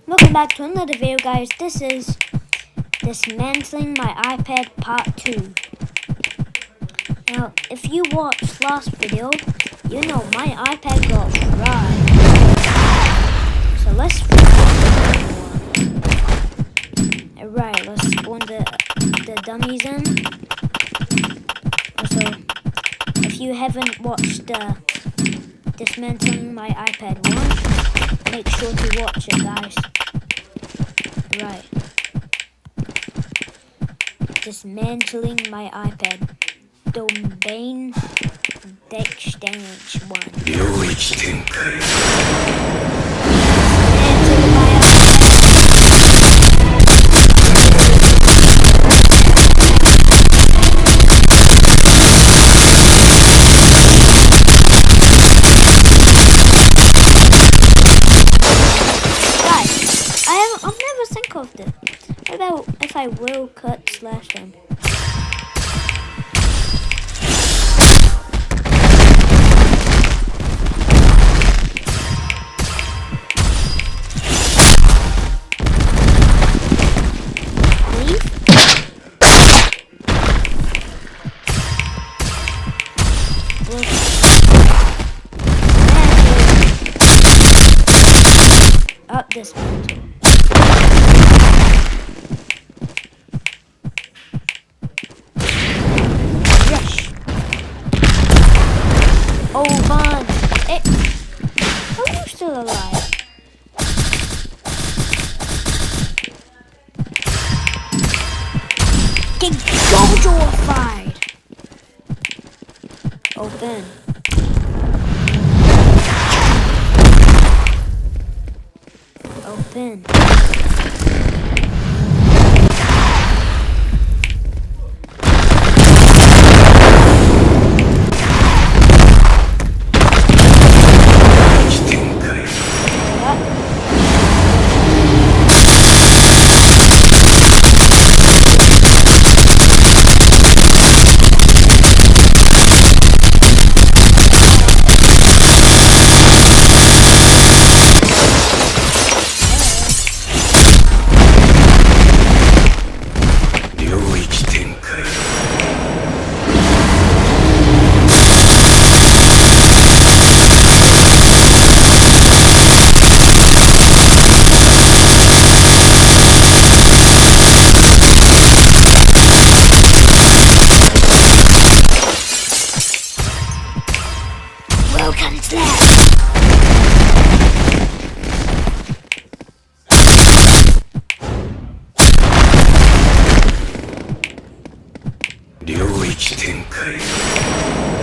Welcome back to another video, guys. This is Dismantling my iPad Part 2. Now, if you watched last video, you know my iPad got fried. So let's fry it. Alright, let's spawn the dummies in. Also, if you haven't watched Dismantling my iPad 1, make sure to watch it, guys. Right. Dismantling my iPad. Domain exchange 1. Dismantling my I've never think of it. What about if I will cut slash them? Leave? Up this mountain. Oh man, how are you still alive? Get Gojo-ified! Open. Open. Welcome to that. Ryuichi Tenkai.